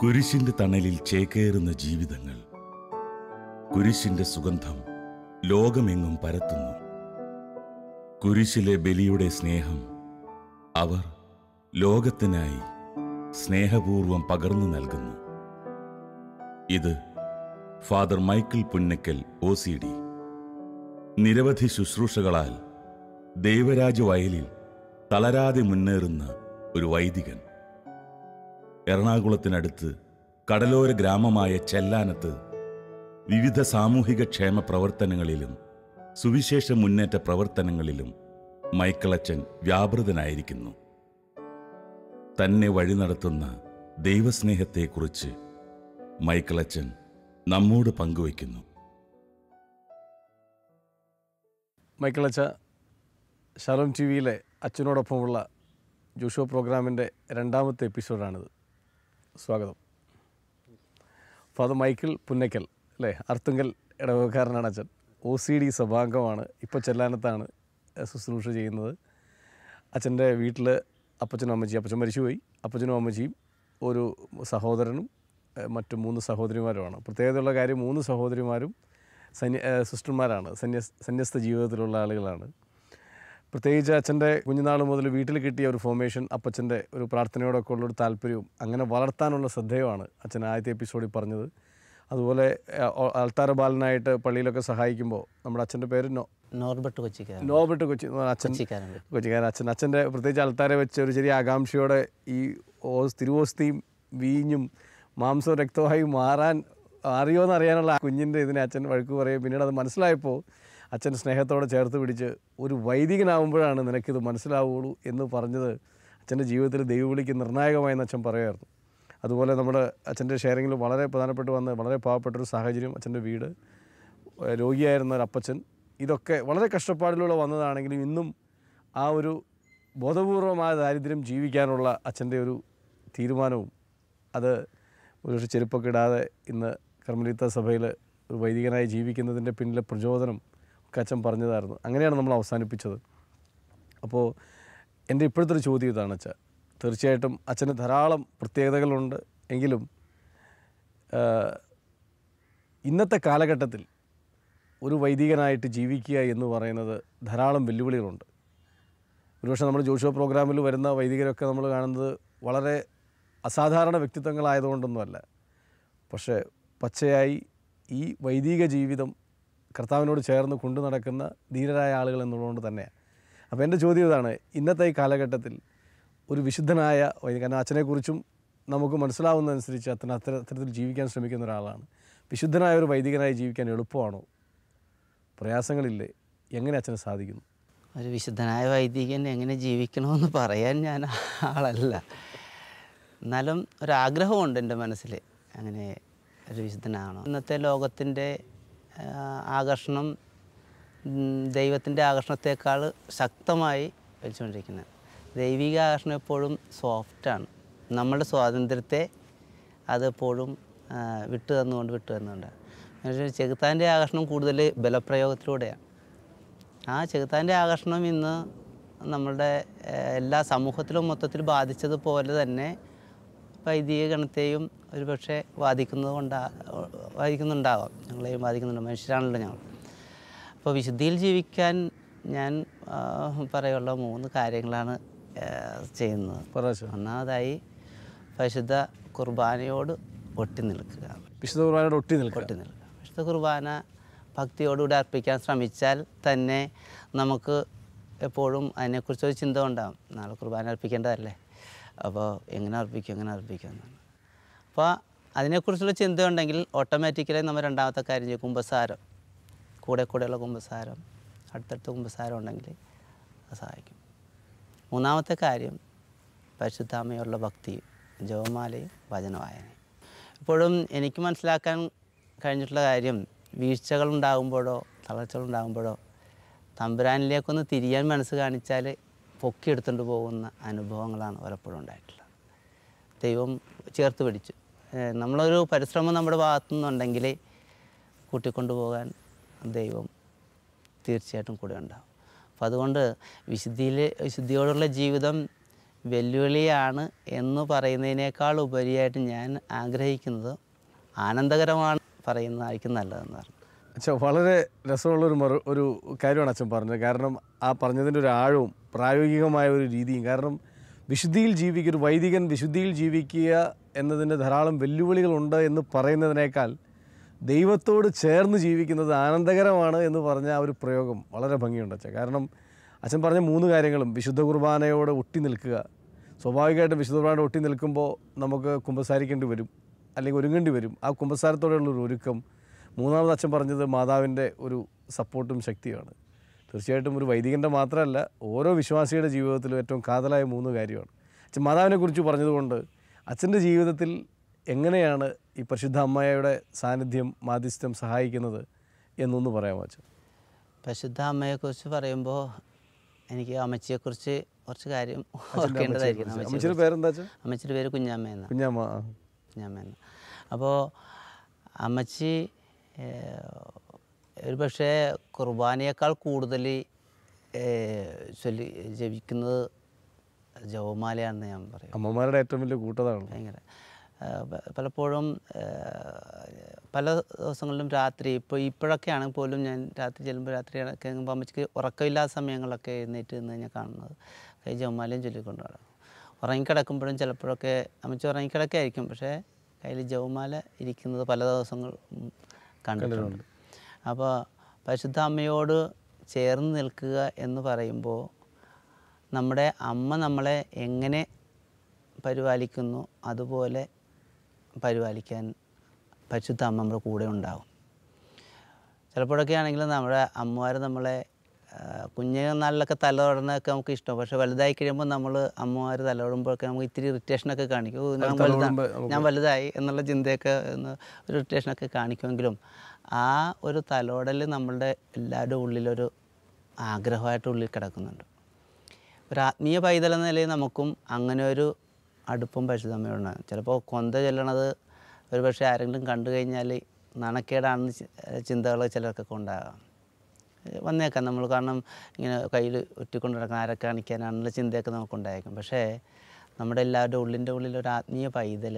കുരിശിന്റെ തണലിൽ ചേക്കേറുന്ന ജീവിതങ്ങൾ. കുരിശിന്റെ സുഗന്ധം ലോകമെങ്ങും പരത്തുന്നു. കുരിശിലെ ബലിയുടെ സ്നേഹം അവർ ലോകത്തിനായി സ്നേഹപൂർവം പകർന്നു നൽകുന്നു. ഇത് ഫാദർ മൈക്കിൾ പുന്നക്കൽ OCD. നിരവധി ശുശ്രൂഷകളാൽ ദൈവരാജവയലിൽ തളരാതെ മുന്നേറുന്ന ഒരു വൈദികൻ. എറണാകുളത്തിനടുത്ത് കടലോര ഗ്രാമമായ ചെല്ലാനത്ത് വിവിധ സാമൂഹിക ക്ഷേമ പ്രവർത്തനങ്ങളിലും സുവിശേഷ മുന്നേറ്റ പ്രവർത്തനങ്ങളിലും മൈക്കിളച്ചൻ വ്യാപൃതനായിരിക്കുന്നു. തന്നെ വഴി നടത്തുന്ന ദൈവസ്നേഹത്തെക്കുറിച്ച് മൈക്കിളച്ചൻ നമ്മോട് പങ്കുവയ്ക്കുന്നു. മൈക്കിളച്ച, ഷാലോം TV അച്ഛനോടൊപ്പമുള്ള ജോഷുവ പ്രോഗ്രാമിൻ്റെ രണ്ടാമത്തെ എപ്പിസോഡാണിത്. സ്വാഗതം. ഫാദർ മൈക്കിൾ പുന്നക്കൽ അല്ലേ, അർത്തുങ്കൽ ഇടവക്കാരനാണ് അച്ഛൻ. OCD സഭാംഗമാണ്. ഇപ്പോൾ ചെല്ലാനത്താണ് ശുശ്രൂഷ ചെയ്യുന്നത്. അച്ഛൻ്റെ വീട്ടിൽ അപ്പച്ചനും അമ്മച്ചിയും, അപ്പച്ചൻ മരിച്ചുപോയി, അപ്പച്ചനും അമ്മച്ചിയും ഒരു സഹോദരനും മറ്റു 3 സഹോദരിമാരുമാണ്. പ്രത്യേകതയുള്ള കാര്യം, 3 സഹോദരിമാരും സിസ്റ്റർമാരാണ്, സന്യസ്ത ജീവിതത്തിലുള്ള ആളുകളാണ്. പ്രത്യേകിച്ച് അച്ഛൻ്റെ കുഞ്ഞുനാൾ മുതൽ വീട്ടിൽ കിട്ടിയ ഒരു ഫോർമേഷൻ, അപ്പച്ചൻ്റെ ഒരു പ്രാർത്ഥനയോടൊക്കെ ഉള്ളൊരു താല്പര്യവും അങ്ങനെ വളർത്താനുള്ള ശ്രദ്ധയുമാണ് അച്ഛൻ ആദ്യത്തെ എപ്പിസോഡിൽ പറഞ്ഞത്. അതുപോലെ അൾത്താര ബാലനായിട്ട് പള്ളിയിലൊക്കെ സഹായിക്കുമ്പോൾ നമ്മുടെ അച്ഛൻ്റെ പേര് നോർബർട്ട് കൊച്ചിക്കാരൻ. അച്ഛൻ കൊച്ചിക്കാരൻ. അച്ഛൻ്റെ പ്രത്യേകിച്ച് അൾത്താര വെച്ച് ഒരു ചെറിയ ആകാംക്ഷയോടെ ഈ തിരുവോസ്തിയും വീഞ്ഞും മാംസവും രക്തമായി മാറിയോ എന്നറിയാനുള്ള കുഞ്ഞിൻ്റെ ഇതിനെ അച്ഛൻ വഴക്ക് പറയും. പിന്നീട് അത് മനസ്സിലായപ്പോൾ അച്ഛൻ സ്നേഹത്തോടെ ചേർത്ത് പിടിച്ച് ഒരു വൈദികനാവുമ്പോഴാണ് നിനക്കിത് മനസ്സിലാവുള്ളൂ എന്ന് പറഞ്ഞത് അച്ഛൻ്റെ ജീവിതത്തിൽ ദൈവവിളിക്ക് നിർണായകമായെന്ന് അച്ഛൻ പറയുമായിരുന്നു. അതുപോലെ നമ്മുടെ അച്ഛൻ്റെ ഷെയറിങ്ങിൽ വളരെ പ്രധാനപ്പെട്ട് വന്ന വളരെ പാവപ്പെട്ടൊരു സാഹചര്യം, അച്ഛൻ്റെ വീട്, രോഗിയായിരുന്ന ഒരു അപ്പച്ചൻ, ഇതൊക്കെ വളരെ കഷ്ടപ്പാടിലൂടെ വന്നതാണെങ്കിലും ഇന്നും ആ ഒരു ബോധപൂർവമായ ദാരിദ്ര്യം ജീവിക്കാനുള്ള അച്ഛൻ്റെ ഒരു തീരുമാനവും, അത് ഒരു ചെരുപ്പൊക്കെ ഇടാതെ ഇന്ന് കർമ്മലീത്ത സഭയിൽ ഒരു വൈദികനായി ജീവിക്കുന്നതിൻ്റെ പിന്നിലെ പ്രചോദനം ഒക്കെ അച്ഛൻ പറഞ്ഞതായിരുന്നു. അങ്ങനെയാണ് നമ്മൾ അവസാനിപ്പിച്ചത്. അപ്പോൾ എൻ്റെ ഇപ്പോഴത്തെ ഒരു ചോദ്യം ഇതാണ് അച്ഛാ. തീർച്ചയായിട്ടും അച്ഛന് ധാരാളം പ്രത്യേകതകളുണ്ട്. എങ്കിലും ഇന്നത്തെ കാലഘട്ടത്തിൽ ഒരു വൈദികനായിട്ട് ജീവിക്കുക എന്ന് പറയുന്നത് ധാരാളം വെല്ലുവിളികളുണ്ട്. ഒരുപക്ഷെ നമ്മൾ ജോഷുവ പ്രോഗ്രാമിൽ വരുന്ന വൈദികരൊക്കെ നമ്മൾ കാണുന്നത് വളരെ അസാധാരണ വ്യക്തിത്വങ്ങളായതുകൊണ്ടൊന്നുമല്ല, പക്ഷേ പച്ചയായി ഈ വൈദിക ജീവിതം കർത്താവിനോട് ചേർന്ന് കൊണ്ടു നടക്കുന്ന ധീരരായ ആളുകൾ എന്നുള്ളതുകൊണ്ട് തന്നെയാണ്. അപ്പോൾ എൻ്റെ ചോദ്യം ഇതാണ്, ഇന്നത്തെ ഈ കാലഘട്ടത്തിൽ ഒരു വിശുദ്ധനായ വൈദികൻ, കാരണം അച്ഛനെക്കുറിച്ചും നമുക്ക് മനസ്സിലാവുന്നതനുസരിച്ച് അത്തരത്തിൽ ജീവിക്കാൻ ശ്രമിക്കുന്ന ഒരാളാണ്. വിശുദ്ധനായ ഒരു വൈദികനായി ജീവിക്കാൻ എളുപ്പമാണോ, പ്രയാസങ്ങളില്ലേ, എങ്ങനെ അച്ഛന് സാധിക്കുന്നു? ഒരു വിശുദ്ധനായ വൈദികൻ എങ്ങനെ ജീവിക്കണമെന്ന് പറയാൻ ഞാൻ ആളല്ല. എന്നാലും ഒരാഗ്രഹമുണ്ട് എൻ്റെ മനസ്സിൽ, അങ്ങനെ ഒരു വിശുദ്ധനാണോ. ഇന്നത്തെ ലോകത്തിൻ്റെ ആകർഷണം ദൈവത്തിൻ്റെ ആകർഷണത്തെക്കാൾ ശക്തമായി വലിച്ചുകൊണ്ടിരിക്കുന്നത്. ദൈവിക ആകർഷണം എപ്പോഴും സോഫ്റ്റാണ്. നമ്മളുടെ സ്വാതന്ത്ര്യത്തെ അതെപ്പോഴും വിട്ടു തന്നുകൊണ്ട്. ചെകുത്താൻ്റെ ആകർഷണം കൂടുതൽ ബലപ്രയോഗത്തിലൂടെയാണ്. ആ ചെകുത്താൻ്റെ ആകർഷണം ഇന്ന് നമ്മളുടെ എല്ലാ സമൂഹത്തിലും മൊത്തത്തിൽ ബാധിച്ചതുപോലെ തന്നെ വൈദിക ഗണത്തെയും ഒരുപക്ഷെ ബാധിക്കുന്നുണ്ടാവാം. ഞങ്ങളെയും ബാധിക്കുന്നുണ്ട്, മനുഷ്യരാണല്ലോ ഞങ്ങൾ. അപ്പോൾ വിശുദ്ധിയിൽ ജീവിക്കാൻ ഞാൻ പറയുള്ള 3 കാര്യങ്ങളാണ് ചെയ്യുന്നത്. ഒന്നാമതായി പരിശുദ്ധ കുർബാനയോട് ഒട്ടി നിൽക്കുക. വിശുദ്ധ കുർബാനയോട് ഒട്ടി നിൽക്കുക. വിശുദ്ധ കുർബാന ഭക്തിയോടുകൂടി അർപ്പിക്കാൻ ശ്രമിച്ചാൽ തന്നെ നമുക്ക് എപ്പോഴും അതിനെക്കുറിച്ചൊരു ചിന്ത ഉണ്ടാകും. നാളെ കുർബാന അർപ്പിക്കേണ്ടതല്ലേ, അപ്പോൾ എങ്ങനെ അർപ്പിക്കും എന്നാണ്. അപ്പോൾ അതിനെക്കുറിച്ചുള്ള ചിന്ത ഉണ്ടെങ്കിൽ ഓട്ടോമാറ്റിക്കലി നമ്മൾ രണ്ടാമത്തെ കാര്യം ചെയ്യും, കുമ്പസാരം. കൂടെയുള്ള കുമ്പസാരം, അടുത്തടുത്ത കുമ്പസാരം ഉണ്ടെങ്കിൽ അത് സഹായിക്കും. മൂന്നാമത്തെ കാര്യം പരിശുദ്ധാമ്മയുള്ള ഭക്തിയും ജപമാലയും വചനവായനയും. ഇപ്പോഴും എനിക്ക് മനസ്സിലാക്കാൻ കഴിഞ്ഞിട്ടുള്ള കാര്യം, വീഴ്ചകളുണ്ടാകുമ്പോഴോ തളർച്ചകളുണ്ടാകുമ്പോഴോ തമ്പുരാനിലേക്കൊന്ന് തിരിയാൻ മനസ്സ് കാണിച്ചാൽ പൊക്കിയെടുത്തുകൊണ്ട് പോകുന്ന അനുഭവങ്ങളാണ് പലപ്പോഴും ഉണ്ടായിട്ടുള്ളത്. ദൈവം ചേർത്ത് പിടിച്ചു. നമ്മളൊരു പരിശ്രമം നമ്മുടെ ഭാഗത്തു നിന്നുണ്ടെങ്കിൽ കൂട്ടിക്കൊണ്ടുപോകാൻ ദൈവം തീർച്ചയായിട്ടും കൂടെ ഉണ്ടാകും. അപ്പോൾ അതുകൊണ്ട് വിശുദ്ധിയോടുള്ള ജീവിതം വെല്ലുവിളിയാണ് എന്ന് പറയുന്നതിനേക്കാൾ ഉപരിയായിട്ട് ഞാൻ ആഗ്രഹിക്കുന്നത് ആനന്ദകരമാണ് പറയുന്നതായിരിക്കും നല്ലതെന്ന് പറഞ്ഞു. അച്ഛൻ വളരെ രസമുള്ളൊരു ഒരു കാര്യമാണ് അച്ഛൻ പറഞ്ഞത്. കാരണം ആ പറഞ്ഞതിൻ്റെ ഒരു ആഴവും പ്രായോഗികമായ ഒരു രീതിയും. കാരണം വിശുദ്ധിയിൽ ജീവിക്കുക, ഒരു വൈദികൻ വിശുദ്ധിയിൽ ജീവിക്കുക എന്നതിന് ധാരാളം വെല്ലുവിളികളുണ്ട് എന്ന് പറയുന്നതിനേക്കാൾ ദൈവത്തോട് ചേർന്ന് ജീവിക്കുന്നത് ആനന്ദകരമാണ് എന്ന് പറഞ്ഞ ആ ഒരു പ്രയോഗം വളരെ ഭംഗിയുണ്ട് അച്ഛൻ. കാരണം അച്ഛൻ പറഞ്ഞ 3 കാര്യങ്ങളും വിശുദ്ധ കുർബാനയോട് ഒട്ടി നിൽക്കുക. സ്വാഭാവികമായിട്ടും വിശുദ്ധ കുർബാനയോട് ഒട്ടി നിൽക്കുമ്പോൾ നമുക്ക് കുമ്പസാരിക്കേണ്ടി വരും, അല്ലെങ്കിൽ ഒരുങ്ങേണ്ടി വരും. ആ കുമ്പസാരത്തോടെയുള്ളൊരു ഒരുക്കം. 3ാമത് അച്ഛൻ പറഞ്ഞത് മാതാവിൻ്റെ ഒരു സപ്പോർട്ടും ശക്തിയുമാണ്. തീർച്ചയായിട്ടും ഒരു വൈദികൻ്റെ മാത്രമല്ല, ഓരോ വിശ്വാസിയുടെ ജീവിതത്തിലും ഏറ്റവും കാതലായ 3 കാര്യമാണ്. അച്ഛൻ മാതാവിനെക്കുറിച്ച് പറഞ്ഞതുകൊണ്ട് അച്ഛൻ്റെ ജീവിതത്തിൽ എങ്ങനെയാണ് ഈ പരിശുദ്ധ അമ്മയുടെ സാന്നിധ്യം, മാധ്യസ്ഥ്യം സഹായിക്കുന്നത് എന്നൊന്ന് പറയാമോ അച്ഛൻ? പരിശുദ്ധ അമ്മയെക്കുറിച്ച് പറയുമ്പോൾ എനിക്ക് അമ്മച്ചിയെക്കുറിച്ച് കുറച്ച് കാര്യം ഓർക്കേണ്ടതായിരിക്കും. അമ്മച്ചിയുടെ പേരെന്താ അച്ഛൻ? അമ്മച്ചിയുടെ പേര് കുഞ്ഞമ്മ എന്ന്. കുഞ്ഞമ്മ. അപ്പോൾ അമ്മച്ചി ഒരു പക്ഷേ കുർബാനയേക്കാൾ കൂടുതൽ ജപിക്കുന്നത് ജപമാലയാണെന്ന് ഞാൻ പറയും. അമ്മമാരുടെ ഏറ്റവും വലിയ കൂട്ടതാണ്. ഭയങ്കര പലപ്പോഴും പല ദിവസങ്ങളിലും രാത്രി ഇപ്പോഴൊക്കെ ആണെങ്കിൽ പോലും ഞാൻ രാത്രി ചെല്ലുമ്പോൾ രാത്രിയൊക്കെ അമ്മച്ചിക്ക് ഉറക്കമില്ലാത്ത സമയങ്ങളൊക്കെ എഴുന്നേറ്റ് നിന്ന് ഞാൻ കാണുന്നത് കൈ ജപമാലയും ചൊല്ലിക്കൊണ്ട് നടക്കും. ഉറങ്ങിക്കിടക്കുമ്പോഴും ചിലപ്പോഴൊക്കെ അമ്മച്ചി ഉറങ്ങിക്കിടക്കായിരിക്കും, പക്ഷേ കയ്യിൽ ജപമാല ഇരിക്കുന്നത് പല ദിവസങ്ങൾ കണ്ടിട്ടുണ്ട്. അപ്പോൾ പരിശുദ്ധ അമ്മയോട് ചേർന്ന് നിൽക്കുക എന്ന് പറയുമ്പോൾ നമ്മുടെ അമ്മ നമ്മളെ എങ്ങനെ പരിപാലിക്കുന്നു അതുപോലെ പരിപാലിക്കാൻ പരിശുദ്ധ അമ്മ നമ്മുടെ കൂടെ ഉണ്ടാകും. ചിലപ്പോഴൊക്കെ ആണെങ്കിൽ നമ്മുടെ അമ്മമാർ നമ്മളെ കുഞ്ഞുനാളിലൊക്കെ തലതൊടുന്നതൊക്കെ നമുക്ക് ഇഷ്ടമാണ്. പക്ഷേ വലുതായി കഴിയുമ്പോൾ നമ്മൾ അമ്മമാർ തലതൊടുമ്പോഴൊക്കെ നമുക്ക് ഇത്തിരി ഇറിറ്റേഷനൊക്കെ കാണിക്കും. ഞാൻ വലുതായി എന്നുള്ള ചിന്തയൊക്കെ ഒരു ഇറിറ്റേഷനൊക്കെ കാണിക്കുമെങ്കിലും ആ ഒരു തലോടൽ നമ്മളുടെ എല്ലാവരുടെ ഉള്ളിലൊരു ആഗ്രഹമായിട്ട് ഉള്ളിൽ കിടക്കുന്നുണ്ട്. ഒരു ആത്മീയ പൈതൽ എന്ന നിലയിൽ നമുക്കും അങ്ങനെ ഒരു അടുപ്പം പരിശുദ്ധമ്മയോടാണ്. ചിലപ്പോൾ കൊന്ത ചൊല്ലണത് ഒരു പക്ഷേ ആരെങ്കിലും കണ്ടു കഴിഞ്ഞാൽ നാണക്കേടാണെന്ന് ചിന്തകൾ ചിലർക്കൊക്കെ ഉണ്ടാകാം, വന്നേക്കാം നമ്മൾ. കാരണം ഇങ്ങനെ കയ്യിൽ ഒറ്റിക്കൊണ്ട് നടക്കുന്ന ആരെ കാണിക്കാനാണെന്നുള്ള ചിന്തയൊക്കെ നമുക്കുണ്ടായേക്കും. പക്ഷേ നമ്മുടെ എല്ലാവരുടെ ഉള്ളിലൊരു ആത്മീയ പൈതൽ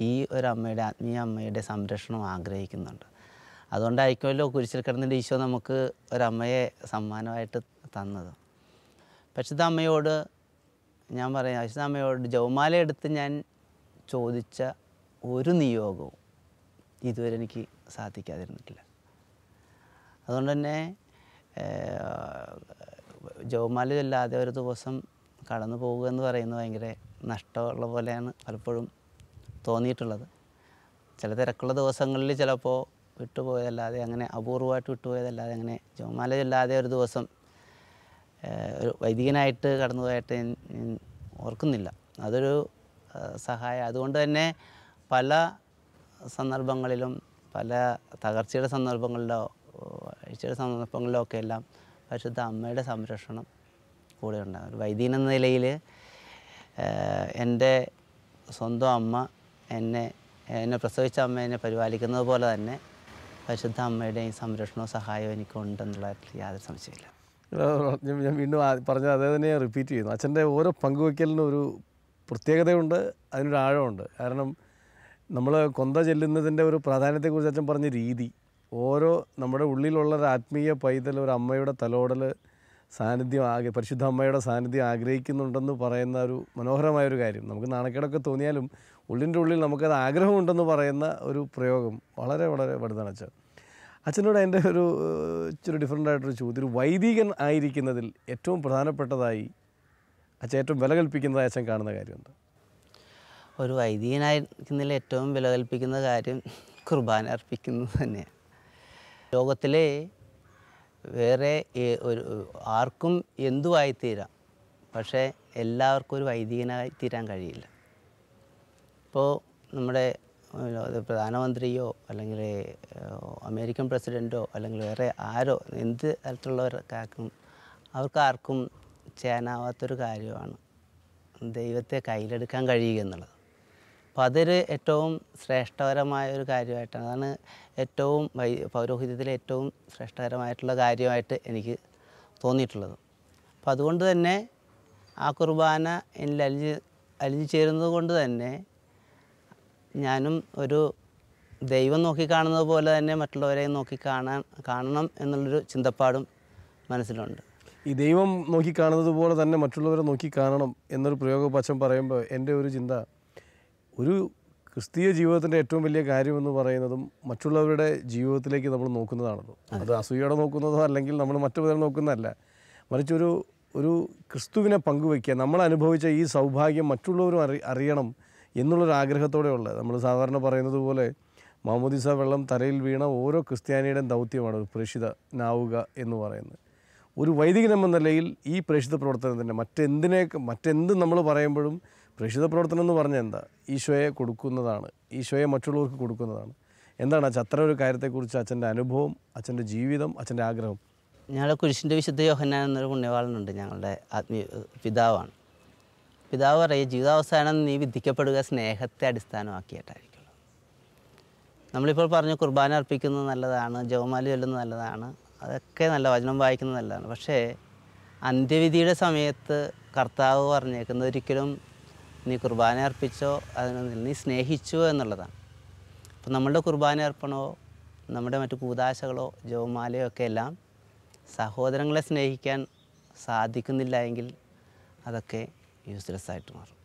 ഈ ഒരു അമ്മയുടെ, ആത്മീയ അമ്മയുടെ സംരക്ഷണം ആഗ്രഹിക്കുന്നുണ്ട്. അതുകൊണ്ടായിരിക്കുമല്ലോ കുരിശിൽ കിടന്നിട്ട് ഈശോ നമുക്ക് ഒരമ്മയെ സമ്മാനമായിട്ട് തന്നത്. പരിശുദ്ധ അമ്മയോട് ഞാൻ പറയാം, പരിശുദ്ധ അമ്മയോട് ജപമാല എടുത്ത് ഞാൻ ചോദിച്ച ഒരു നിയോഗവും ഇതുവരെ എനിക്ക് സാധിക്കാതിരുന്നിട്ടില്ല. അതുകൊണ്ട് തന്നെ ജപമാല ചൊല്ലാതെ ഒരു ദിവസം കടന്നു പോകുക എന്ന് പറയുന്നത് ഭയങ്കര നഷ്ടമുള്ള പോലെയാണ് പലപ്പോഴും തോന്നിയിട്ടുള്ളത്. ചില തിരക്കുള്ള ദിവസങ്ങളിൽ ചിലപ്പോൾ വിട്ടുപോയതല്ലാതെ, അങ്ങനെ അപൂർവമായിട്ട് വിട്ടുപോയതല്ലാതെ, അങ്ങനെ ജപമാല ചൊല്ലാതെ ഒരു ദിവസം ഒരു വൈദികനായിട്ട് കടന്നുപോയിട്ട് ഞാൻ ഓർക്കുന്നില്ല. അതൊരു സഹായം. അതുകൊണ്ട് തന്നെ പല സന്ദർഭങ്ങളിലും, പല തകർച്ചയുടെ സന്ദർഭങ്ങളിലോ വീഴ്ചയുടെ സന്ദർഭങ്ങളിലോ ഒക്കെ എല്ലാം പരിശുദ്ധ അമ്മയുടെ സംരക്ഷണം കൂടെ ഉണ്ടാകും. ഒരു വൈദികൻ എന്ന നിലയിൽ എൻ്റെ സ്വന്തം അമ്മ എന്നെ പ്രസവിച്ച അമ്മ എന്നെ പരിപാലിക്കുന്നത് പോലെ തന്നെ പരിശുദ്ധ അമ്മയുടെയും സംരക്ഷണവും സഹായവും എനിക്കുണ്ടെന്നുള്ളതിൽ യാതൊരു സംശയമില്ല. ഞാൻ വീണ്ടും പറഞ്ഞത് അതേ തന്നെ റിപ്പീറ്റ് ചെയ്യുന്നു. അച്ഛൻ്റെ ഓരോ പങ്കുവയ്ക്കലിനും ഒരു പ്രത്യേകതയുണ്ട്, അതിനൊരു ആഴമുണ്ട്. കാരണം നമ്മൾ കൊന്ത ചെല്ലുന്നതിൻ്റെ ഒരു പ്രാധാന്യത്തെക്കുറിച്ച് അച്ഛൻ പറഞ്ഞ രീതി, ഓരോ നമ്മുടെ ഉള്ളിലുള്ള ഒരു ആത്മീയ പൈതൽ, ഒരു അമ്മയുടെ തലോടൽ സാന്നിധ്യം പരിശുദ്ധ അമ്മയുടെ സാന്നിധ്യം ആഗ്രഹിക്കുന്നുണ്ടെന്ന് പറയുന്ന ഒരു മനോഹരമായൊരു കാര്യം. നമുക്ക് നാണക്കേടൊക്കെ തോന്നിയാലും ഉള്ളിൻ്റെ ഉള്ളിൽ നമുക്കത് ആഗ്രഹമുണ്ടെന്ന് പറയുന്ന ഒരു പ്രയോഗം വളരെ വളരെ വലുതാണ് അച്ഛൻ. അച്ഛനോട് എൻ്റെ ഒരു ഇച്ചിരി ഡിഫറൻ്റായിട്ടൊരു ചോദ്യം, ഒരു വൈദികൻ ആയിരിക്കുന്നതിൽ ഏറ്റവും പ്രധാനപ്പെട്ടതായി അച്ഛൻ ഏറ്റവും വില കൽപ്പിക്കുന്നതായി അച്ഛൻ കാണുന്ന കാര്യമുണ്ട്? ഒരു വൈദികനായിരിക്കുന്നതിൽ ഏറ്റവും വില കൽപ്പിക്കുന്ന കാര്യം കുർബാന അർപ്പിക്കുന്നത് തന്നെയാണ്. ലോകത്തിലെ വേറെ ആർക്കും എന്തുമായിത്തീരാം, പക്ഷേ എല്ലാവർക്കും ഒരു വൈദികനായി തീരാൻ കഴിയില്ല. ഇപ്പോൾ നമ്മുടെ പ്രധാനമന്ത്രിയോ അല്ലെങ്കിൽ അമേരിക്കൻ പ്രസിഡൻറ്റോ അല്ലെങ്കിൽ വേറെ ആരോ എന്ത് തരത്തിലുള്ളവർക്കാർക്കും അവർക്കാർക്കും ചെയ്യാനാവാത്തൊരു കാര്യമാണ് ദൈവത്തെ കയ്യിലെടുക്കാൻ കഴിയുക എന്നുള്ളത്. അപ്പോൾ അതൊരു ഏറ്റവും ശ്രേഷ്ഠകരമായ ഒരു കാര്യമായിട്ടാണ്, അതാണ് ഏറ്റവും പൗരോഹിത്യത്തിലെ ഏറ്റവും ശ്രേഷ്ഠകരമായിട്ടുള്ള കാര്യമായിട്ട് എനിക്ക് തോന്നിയിട്ടുള്ളത്. അപ്പോൾ അതുകൊണ്ട് തന്നെ ആ കുർബാന എന്നിൽ അലിഞ്ഞു ചേരുന്നത് കൊണ്ട് തന്നെ ഞാനും ഒരു ദൈവം നോക്കിക്കാണുന്നത് പോലെ തന്നെ മറ്റുള്ളവരെ കാണണം എന്നുള്ളൊരു ചിന്തപ്പാടും മനസ്സിലുണ്ട്. ഈ ദൈവം നോക്കിക്കാണുന്നത് പോലെ തന്നെ മറ്റുള്ളവരെ നോക്കിക്കാണണം എന്നൊരു പ്രയോഗം അച്ഛൻ പറയുമ്പോൾ എൻ്റെ ഒരു ചിന്ത, ഒരു ക്രിസ്തീയ ജീവിതത്തിൻ്റെ ഏറ്റവും വലിയ കാര്യമെന്ന് പറയുന്നതും മറ്റുള്ളവരുടെ ജീവിതത്തിലേക്ക് നമ്മൾ നോക്കുന്നതാണല്ലോ. അത് അസൂയയോടെ നോക്കുന്നതോ അല്ലെങ്കിൽ നമ്മൾ മറ്റു വിധം നോക്കുന്നതല്ല, മറിച്ച് ഒരു ക്രിസ്തുവിനെ പങ്കുവയ്ക്കുക, നമ്മൾ അനുഭവിച്ച ഈ സൗഭാഗ്യം മറ്റുള്ളവരും അറിയണം എന്നുള്ളൊരു ആഗ്രഹത്തോടെയുള്ള, നമ്മൾ സാധാരണ പറയുന്നത് പോലെ മാമോദിസ വെള്ളം തലയിൽ വീണ ഓരോ ക്രിസ്ത്യാനിയുടെയും ദൗത്യമാണ് ഒരു പ്രേക്ഷിതനാവുക എന്ന് പറയുന്നത്. ഒരു വൈദികൻ എന്ന നിലയിൽ ഈ പ്രേക്ഷിത പ്രവർത്തനത്തിൻ്റെ മറ്റെന്ത് നമ്മൾ പറയുമ്പോഴും പ്രേക്ഷിത പ്രവർത്തനം എന്ന് പറഞ്ഞാൽ എന്താ? ഈശോയെ കൊടുക്കുന്നതാണ്, ഈശോയെ മറ്റുള്ളവർക്ക് കൊടുക്കുന്നതാണ്. എന്താണ് അച്ഛൻ അത്ര ഒരു കാര്യത്തെക്കുറിച്ച് അച്ഛൻ്റെ അനുഭവം, അച്ഛൻ്റെ ജീവിതം, അച്ഛൻ്റെ ആഗ്രഹം? ഞങ്ങളുടെ കുരിശിൻ്റെ വിശുദ്ധ യോഹന്നാൻ എന്നൊരു പുണ്യവാളനുണ്ട്, ഞങ്ങളുടെ ആത്മീയ പിതാവാണ്. പിതാവ് പറയും, ജീവിതാവസാനം നീ വിധിക്കപ്പെടുക സ്നേഹത്തെ അടിസ്ഥാനമാക്കിയിട്ടായിരിക്കുള്ളൂ. നമ്മളിപ്പോൾ പറഞ്ഞു കുർബാന അർപ്പിക്കുന്നത് നല്ലതാണ്, ജപമാല ചൊല്ലുന്നത് നല്ലതാണ്, അതൊക്കെ നല്ല, വചനം വായിക്കുന്നത് നല്ലതാണ്. പക്ഷേ അന്ത്യവിധിയുടെ സമയത്ത് കർത്താവ് പറഞ്ഞേക്കുന്നത് ഒരിക്കലും നീ കുർബാന അർപ്പിച്ചോ അതിനൊന്നും, നീ സ്നേഹിച്ചോ എന്നുള്ളതാണ്. അപ്പോൾ നമ്മളുടെ കുർബാന അർപ്പണമോ നമ്മുടെ മറ്റു കൂദാശകളോ ജപമാലയോ ഒക്കെ എല്ലാം സഹോദരങ്ങളെ സ്നേഹിക്കാൻ സാധിക്കുന്നില്ല എങ്കിൽ അതൊക്കെ യൂസ്ലെസ് ആയിട്ട് മാറും.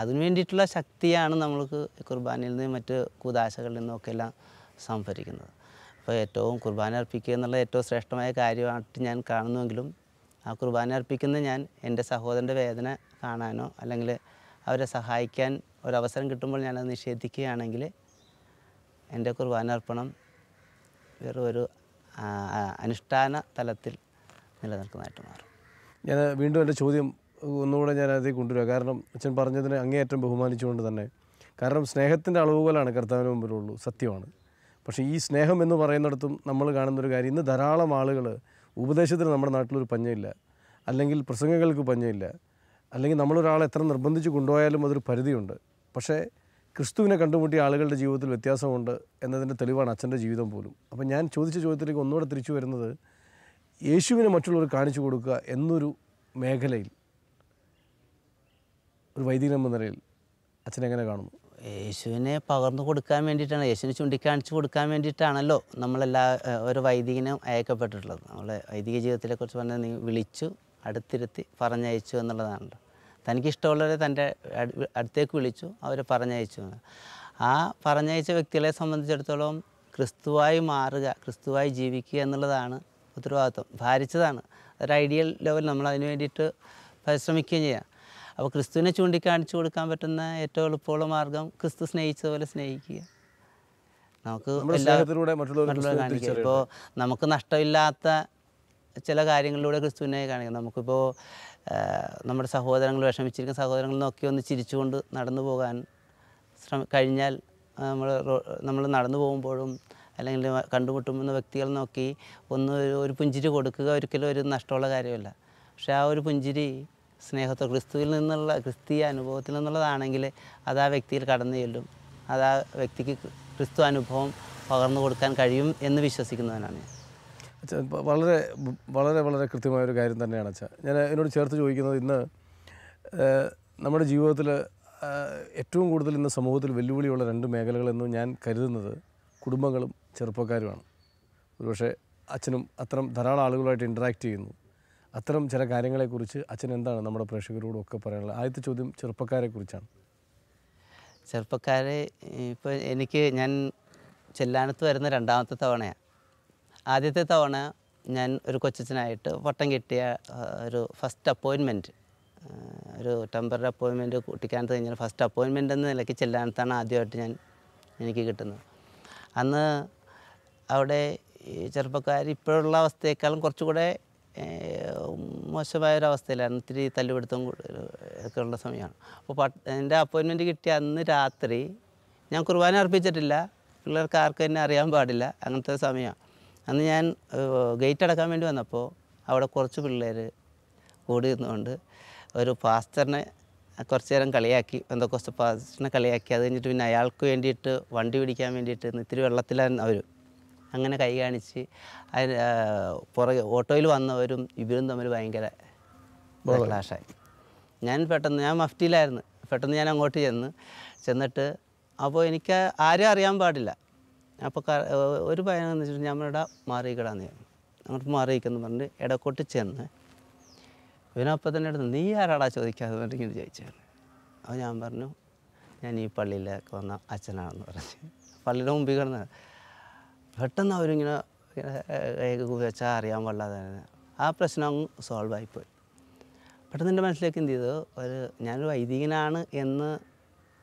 അതിനു വേണ്ടിയിട്ടുള്ള ശക്തിയാണ് നമ്മൾക്ക് കുർബാനയിൽ നിന്ന് മറ്റ് കൂദാശകളിൽ നിന്നൊക്കെ എല്ലാം സംഭരിക്കുന്നത്. അപ്പോൾ ഏറ്റവും കുർബാന അർപ്പിക്കുക എന്നുള്ള ഏറ്റവും ശ്രേഷ്ഠമായ കാര്യമായിട്ട് ഞാൻ കാണുന്നുവെങ്കിലും ആ കുർബാന അർപ്പിക്കുന്ന ഞാൻ എൻ്റെ സഹോദരൻ്റെ വേദന കാണാനോ അല്ലെങ്കിൽ അവരെ സഹായിക്കാൻ ഒരവസരം കിട്ടുമ്പോൾ ഞാനത് നിഷേധിക്കുകയാണെങ്കിൽ എൻ്റെ കുർബാന അർപ്പണം വെറും ഒരു അനുഷ്ഠാന തലത്തിൽ നിലനിൽക്കുന്നതായിട്ട് മാറും. ഞാൻ വീണ്ടും എൻ്റെ ചോദ്യം ഒന്നുകൂടെ ഞാൻ അതിലേക്ക് കൊണ്ടുവരിക. കാരണം അച്ഛൻ പറഞ്ഞതിനെ അങ്ങേയറ്റം ബഹുമാനിച്ചുകൊണ്ട് തന്നെ, കാരണം സ്നേഹത്തിൻ്റെ അളവുകളാണ് കർത്താവിന് മുമ്പിലുള്ളൂ, സത്യമാണ്. പക്ഷേ ഈ സ്നേഹം എന്ന് പറയുന്നിടത്തും നമ്മൾ കാണുന്നൊരു കാര്യം, ഇന്ന് ധാരാളം ആളുകൾ ഉപദേശത്തിന് നമ്മുടെ നാട്ടിലൊരു പഞ്ഞമില്ല, അല്ലെങ്കിൽ പ്രസംഗങ്ങൾക്ക് പഞ്ഞമില്ല, അല്ലെങ്കിൽ നമ്മളൊരാളെ എത്ര നിർബന്ധിച്ച് കൊണ്ടുപോയാലും അതൊരു പരിധിയുണ്ട്. പക്ഷേ ക്രിസ്തുവിനെ കണ്ടുമുട്ടിയ ആളുകളുടെ ജീവിതത്തിൽ വ്യത്യാസമുണ്ട് എന്നതിൻ്റെ തെളിവാണ് അച്ഛൻ്റെ ജീവിതം പോലും. അപ്പം ഞാൻ ചോദിച്ച ചോദ്യത്തിലേക്ക് ഒന്നുകൂടെ തിരിച്ചു വരുന്നത്, യേശുവിനെ മറ്റുള്ളവർ കാണിച്ചു കൊടുക്കുക എന്നൊരു മേഖലയിൽ ഒരു വൈദികൻ എന്ന നിലയിൽ അച്ഛൻ എങ്ങനെ കാണുന്നു? യേശുവിനെ പകർന്നു കൊടുക്കാൻ വേണ്ടിയിട്ടാണ്, യേശുവിനെ ചൂണ്ടിക്കാണിച്ചു കൊടുക്കാൻ വേണ്ടിയിട്ടാണല്ലോ ഒരു വൈദികനും അയക്കപ്പെട്ടിട്ടുള്ളത്. നമ്മളെ വൈദിക ജീവിതത്തെക്കുറിച്ച് പറഞ്ഞാൽ നീ വിളിച്ചു അടുത്തിരുത്തി പറഞ്ഞയച്ചു എന്നുള്ളതാണല്ലോ. തനിക്കിഷ്ടമുള്ളവരെ തൻ്റെ അടുത്തേക്ക് വിളിച്ചു, അവരെ പറഞ്ഞയച്ചു. ആ പറഞ്ഞയച്ച വ്യക്തികളെ സംബന്ധിച്ചിടത്തോളം ക്രിസ്തുവായി മാറുക, ക്രിസ്തുവായി ജീവിക്കുക എന്നുള്ളതാണ് ഉത്തരവാദിത്വം. ഭാരിച്ചതാണ്, ഒരു ഐഡിയൽ ലെവൽ നമ്മൾ അതിന് വേണ്ടിയിട്ട് പരിശ്രമിക്കുകയും ചെയ്യാം. അപ്പോൾ ക്രിസ്തുവിനെ ചൂണ്ടിക്കാണിച്ചു കൊടുക്കാൻ പറ്റുന്ന ഏറ്റവും എളുപ്പമുള്ള മാർഗം ക്രിസ്തു സ്നേഹിച്ചതുപോലെ സ്നേഹിക്കുക. നമുക്ക് കാണിക്കുക. ഇപ്പോൾ നമുക്ക് നഷ്ടമില്ലാത്ത ചില കാര്യങ്ങളിലൂടെ ക്രിസ്തുവിനെ കാണിക്കാം. നമുക്കിപ്പോൾ നമ്മുടെ സഹോദരങ്ങൾ, വിഷമിച്ചിരിക്കുന്ന സഹോദരങ്ങൾ നോക്കി ഒന്ന് ചിരിച്ചുകൊണ്ട് നടന്നു പോകാൻ കഴിഞ്ഞാൽ നമ്മൾ നടന്നു പോകുമ്പോഴും അല്ലെങ്കിൽ കണ്ടുമുട്ടുന്ന വ്യക്തികൾ നോക്കി ഒരു പുഞ്ചിരി കൊടുക്കുക ഒരിക്കലും ഒരു നഷ്ടമുള്ള കാര്യമല്ല. പക്ഷേ ആ ഒരു പുഞ്ചിരി സ്നേഹത്തോ ക്രിസ്തുവിൽ നിന്നുള്ള ക്രിസ്തീയ അനുഭവത്തിൽ നിന്നുള്ളതാണെങ്കിൽ അത് ആ വ്യക്തിയിൽ കടന്നു ചെല്ലും, അത് ആ വ്യക്തിക്ക് ക്രിസ്തു അനുഭവം പകർന്നു കൊടുക്കാൻ കഴിയും എന്ന് വിശ്വസിക്കുന്നവനാണ് ഞാൻ. അച്ഛാ, വളരെ വളരെ വളരെ കൃത്യമായൊരു കാര്യം തന്നെയാണ് അച്ഛാ. ഞാൻ എന്നോട് ചേർത്ത് ചോദിക്കുന്നത്, ഇന്ന് നമ്മുടെ ജീവിതത്തിൽ ഏറ്റവും കൂടുതൽ ഇന്ന് സമൂഹത്തിൽ വെല്ലുവിളിയുള്ള രണ്ട് മേഖലകളെന്ന് ഞാൻ കരുതുന്നത് കുടുംബങ്ങളും ചെറുപ്പക്കാരുമാണ്. ഒരുപക്ഷെ അച്ഛനും അത്തരം ധാരാളം ആളുകളുമായിട്ട് ഇൻറ്ററാക്ട് ചെയ്യുന്നു. അത്തരം ചില കാര്യങ്ങളെക്കുറിച്ച് അച്ഛൻ എന്താണ് നമ്മുടെ പ്രേക്ഷകരോടും ഒക്കെ പറയാനുള്ളത്? ആദ്യത്തെ ചോദ്യം ചെറുപ്പക്കാരെക്കുറിച്ചാണ്. ചെറുപ്പക്കാരെ ഇപ്പോൾ ഞാൻ ചെല്ലാനത്ത് വരുന്ന രണ്ടാമത്തെ തവണയാണ്. ആദ്യത്തെ തവണ ഞാൻ ഒരു കൊച്ചച്ഛനായിട്ട് പട്ടം കിട്ടിയ ഒരു ഫസ്റ്റ് അപ്പോയിൻമെൻറ്റ്, ഒരു ടെമ്പററി അപ്പോയിൻമെൻറ്റ് കുട്ടിക്കാനത്ത് കഴിഞ്ഞാൽ ഫസ്റ്റ് അപ്പോയിൻമെൻ്റ് എന്ന നിലയ്ക്ക് ചെല്ലാനത്താണ് ആദ്യമായിട്ട് എനിക്ക് കിട്ടുന്നത്. അന്ന് അവിടെ ഈ ചെറുപ്പക്കാർ ഇപ്പോഴുള്ള അവസ്ഥയേക്കാളും കുറച്ചുകൂടെ മോശമായൊരവസ്ഥയിലാണ്. ഇത്തിരി തല്ലുപിടുത്തം ഒക്കെ ഉള്ള സമയമാണ്. അപ്പോൾ എൻ്റെ അപ്പോയിൻമെൻറ്റ് കിട്ടിയ അന്ന് രാത്രി ഞാൻ കുർബാന അർപ്പിച്ചിട്ടില്ല, പിള്ളേർക്ക് ആർക്കും എന്നെ അറിയാൻ പാടില്ല, അങ്ങനത്തെ സമയമാണ്. അന്ന് ഞാൻ ഗേറ്റ് അടക്കാൻ വേണ്ടി വന്നപ്പോൾ അവിടെ കുറച്ച് പിള്ളേർ കൂടി നിന്നുകൊണ്ട് ഒരു പാസ്റ്ററിനെ കുറച്ച് നേരം കളിയാക്കി, എന്തൊക്കെ പാസ്റ്ററിനെ കളിയാക്കി. അത് കഴിഞ്ഞിട്ട് പിന്നെ അയാൾക്ക് വേണ്ടിയിട്ട് വണ്ടി പിടിക്കാൻ വേണ്ടിയിട്ട് ഇത്തിരി വെള്ളത്തിലാണ് അവർ അങ്ങനെ കൈ കാണിച്ച്. പുറകെ ഓട്ടോയിൽ വന്നവരും ഇവരും തമ്മിൽ ഭയങ്കര ക്ലാഷായി. ഞാൻ മഫ്റ്റിയിലായിരുന്നു. പെട്ടെന്ന് ഞാൻ അങ്ങോട്ട് ചെന്നിട്ട് അപ്പോൾ എനിക്ക് ആരും അറിയാൻ പാടില്ല. അപ്പോൾ ഒരു പയ്യനെന്ന് വെച്ചിട്ട് ഞമ്മളുടെ മാറിയിക്കടാന്ന് പറഞ്ഞു. അങ്ങോട്ട് മാറിയിക്കെന്ന് പറഞ്ഞ് ഇടക്കോട്ട് ചെന്ന് ഇവനപ്പം തന്നെ എടുത്ത് നീ ആരാടാ ചോദിക്കാതെ പറഞ്ഞിട്ട് ഇങ്ങനെ ചോദിച്ചായിരുന്നു. അപ്പോൾ ഞാൻ പറഞ്ഞു ഞാൻ ഈ പള്ളിയിലേക്ക് വന്ന അച്ഛനാണെന്ന് പറഞ്ഞു. പള്ളിയുടെ മുമ്പിൽ കിടന്ന് പെട്ടെന്ന് അവരിങ്ങനെ വെച്ചാൽ അറിയാൻ പാടില്ലാതെ ആ പ്രശ്നം സോൾവ് ആയിപ്പോയി. പെട്ടെന്ന് എൻ്റെ മനസ്സിലേക്ക് എന്ത് ചെയ്തു, ഞാനൊരു വൈദികനാണ് എന്ന്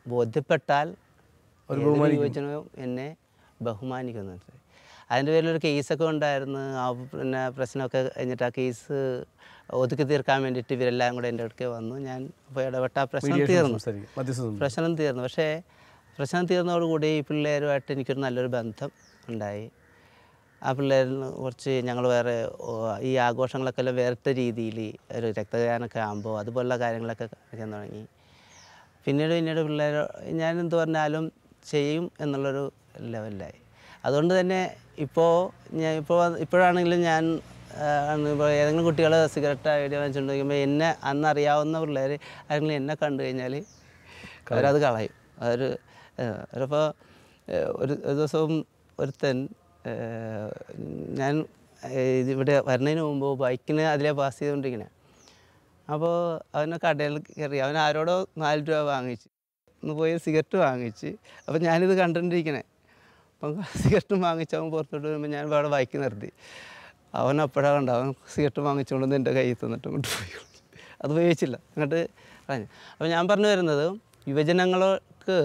ബോധ്യപ്പെട്ടാൽ യുവജനവും എന്നെ ബഹുമാനിക്കുന്നുണ്ട്. അതിൻ്റെ പേരിലൊരു കേസൊക്കെ ഉണ്ടായിരുന്നു. പിന്നെ പ്രശ്നമൊക്കെ കഴിഞ്ഞിട്ട് ആ കേസ് ഒതുക്കി തീർക്കാൻ വേണ്ടിയിട്ട് ഇവരെല്ലാം കൂടെ എൻ്റെ അടുക്കെ വന്നു. ഞാൻ അപ്പോൾ ഇടപെട്ട ആ പ്രശ്നം തീർന്നു. പക്ഷേ പ്രശ്നം തീർന്നതോടുകൂടി ഈ പിള്ളേരുമായിട്ട് എനിക്കൊരു നല്ലൊരു ബന്ധം ഉണ്ടായി. ആ പിള്ളേരിൽ കുറച്ച് ഞങ്ങൾ വേറെ ഈ ആഘോഷങ്ങളൊക്കെ എല്ലാം വേറിട്ട രീതിയിൽ ഒരു രക്തദാനമൊക്കെ ആകുമ്പോൾ അതുപോലുള്ള കാര്യങ്ങളൊക്കെ കാണിക്കാൻ തുടങ്ങി. പിന്നീട് പിള്ളേർ ഞാൻ എന്ത് പറഞ്ഞാലും ചെയ്യും എന്നുള്ളൊരു ലെവലിലായി. അതുകൊണ്ട് തന്നെ ഇപ്പോഴാണെങ്കിലും ഞാൻ ഇപ്പോൾ ഏതെങ്കിലും കുട്ടികൾ സിഗരറ്റ് ഐഡിയ വാങ്ങിച്ചുകൊണ്ടിരിക്കുമ്പോൾ എന്നെ അന്നറിയാവുന്ന പിള്ളേർ ആരെങ്കിലും എന്നെ കണ്ടു കഴിഞ്ഞാൽ അവരത് കളയും. അവരിപ്പോൾ ഒരു ദിവസവും ഒരുത്തൻ ഞാൻ ഇവിടെ വരുന്നതിന് മുമ്പ് ബൈക്കിന് അതിലെ പാസ് ചെയ്തുകൊണ്ടിരിക്കണേ. അപ്പോൾ അവനെ കടയിൽ കയറി അവൻ ആരോടോ 4 രൂപ വാങ്ങിച്ച് ഒന്ന് പോയി സിഗരറ്റ് വാങ്ങിച്ച്. അപ്പോൾ ഞാനിത് കണ്ടുകൊണ്ടിരിക്കണേ. അപ്പം സിഗരറ്റും വാങ്ങിച്ച് അവൻ പുറത്തോട്ട് വരുമ്പോൾ ഞാൻ അവിടെ ബൈക്ക് നിർത്തി. അവൻ അപ്പോഴാണ് കണ്ട അവൻ സിഗരറ്റ് വാങ്ങിച്ചുകൊണ്ടൊന്ന് എൻ്റെ കയ്യിൽ തന്നിട്ട് അങ്ങോട്ട് പോയി. അത് ഉപയോഗിച്ചില്ല അങ്ങോട്ട് പറഞ്ഞു. അപ്പോൾ ഞാൻ പറഞ്ഞു വരുന്നത് യുവജനങ്ങൾക്ക്